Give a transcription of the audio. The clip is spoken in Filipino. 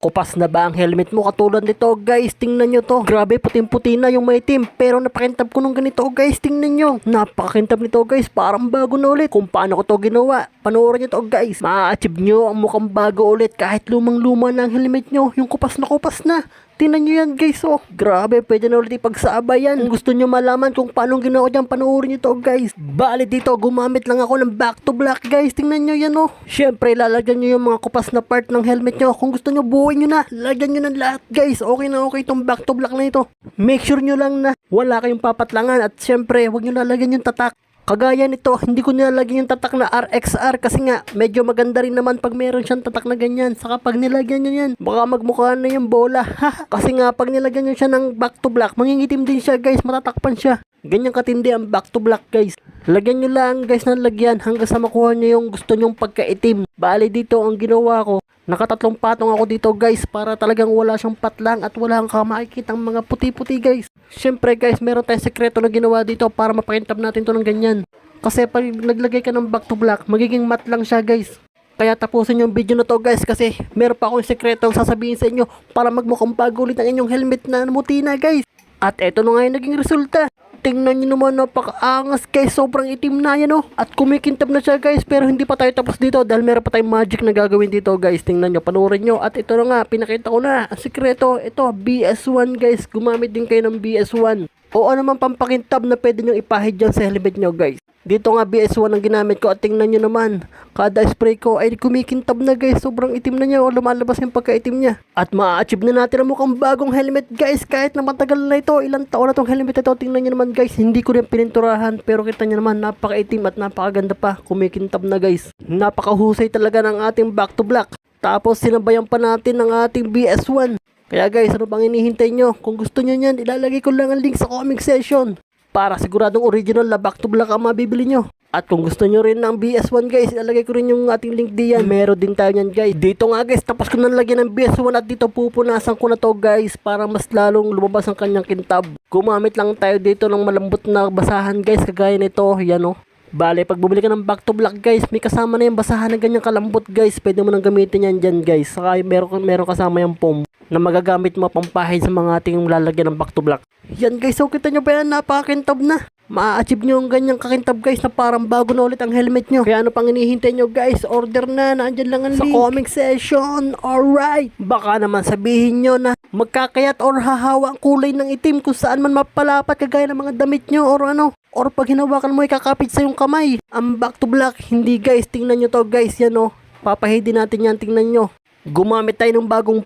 Kupas na ba ang helmet mo katulad nito guys? Tingnan nyo to. Grabe puting-puti na yung may team. Pero napakintab ko nung ganito guys. Tingnan nyo. Napakakintab nito guys. Parang bago na ulit. Kung paano ko to ginawa. Panoorin nyo to guys. Ma-achieve nyo ang mukhang bago ulit. Kahit lumang-luma na ang helmet nyo. Yung kupas na. Tingnan nyo yan guys oh. Grabe, pwede na ulit ipagsabay yan. Kung gusto nyo malaman kung paano ginawa dyan, panoorin nyo to guys. Bali dito, gumamit lang ako ng back to black guys. Tingnan nyo yan oh. Syempre, lalagyan nyo yung mga kupas na part ng helmet nyo. Kung gusto nyo, buuin nyo na. Lagyan nyo ng lahat guys. Okay na okay itong back to black na ito. Make sure nyo lang na wala kayong papatlangan. At syempre, huwag nyo lalagyan yung tatak. Kagaya nito, hindi ko nilalagyan yung tatak na RXR kasi nga medyo maganda rin naman pag meron siyang tatak na ganyan. Saka pag nilagyan nyo yan, baka magmukha na yung bola. Kasi nga pag nilagyan nyo siya ng back to black, mangingitim din siya guys, matatakpan siya. Ganyan katindi ang back to black guys. Lagyan nyo lang guys ng lagyan hanggang sa makuha nyo yung gusto nyong pagkaitim. Bali dito ang ginawa ko, nakatatlong patong ako dito guys para talagang wala siyang patlang at wala kang makikitang mga puti-puti guys. Syempre guys, meron tayong sekreto na ginawa dito para mapakintab natin to ng ganyan. Kasi pag naglagay ka ng back to black, magiging matte lang siya guys. Kaya tapusin yung video na to guys kasi meron pa akong sekretong sasabihin sa inyo para magmukhang bago ulit ang inyong helmet na namuti na guys. At eto na nga yung naging resulta. Tingnan nyo naman, napakaangas guys, sobrang itim na yan oh. At kumikintab na siya guys, pero hindi pa tayo tapos dito dahil meron pa tayong magic na gagawin dito guys. Tingnan nyo, panoorin nyo. At ito na nga, pinakita ko na ang sikreto. Ito, BS1 guys, gumamit din kayo ng BS1 o ano man pampakintab na pwede nyo ipahid dyan sa helmet nyo guys. Dito nga BS1 ang ginamit ko at tingnan nyo naman, kada spray ko ay kumikintab na guys, sobrang itim na niya o lumalabas yung pagkaitim niya. At ma-achieve na natin ang mukhang bagong helmet guys, kahit na matagal na ito, ilang taon na tong helmet ito. Tingnan nyo naman guys, hindi ko rin pininturahan pero kita nyo naman, napakaitim at napakaganda pa, kumikintab na guys. Napakahusay talaga ng ating back to black. Tapos sinabayan pa natin ng ating BS1. Kaya guys, ano pang hinihintay nyo? Kung gusto nyo yan, ilalagay ko lang ang link sa comment section para siguradong original na back to black ang mabibili nyo. At kung gusto nyo rin ng BS1 guys, ilalagay ko rin yung ating link diyan. Meron din tayo nyan guys. Dito nga guys, tapos ko nalagyan ng BS1 at dito pupunasan ko na to guys para mas lalong lumabas ang kanyang kintab. Gumamit lang tayo dito ng malambot na basahan guys, kagaya nito, yan o. Bale, pag bumili ka ng back to black guys, may kasama na yung basahan ng ganyang kalambot guys. Pwede mo nang gamitin yan dyan guys. Saka meron kasama yung foam na magagamit mo pampahid sa mga ating lalagyan ng back to black. Yan guys, so kita nyo ba yan, napakakintab na. Ma-achieve nyo ang ganyang kakintab guys na parang bago na ulit ang helmet nyo. Kaya ano pang hinihintay nyo guys, order na, naandyan lang ang link sa comment section. Alright, baka naman sabihin nyo na magkakayat or hahawa ang kulay ng itim kung saan man mapalapat kagaya ng mga damit nyo or ano. Or pag hinawakan mo ikakapit sa yung kamay. Ang back to black, hindi guys, tingnan nyo to guys, yan o. Papahidin natin yan, tingnan nyo. Gumamit tayo ng bagong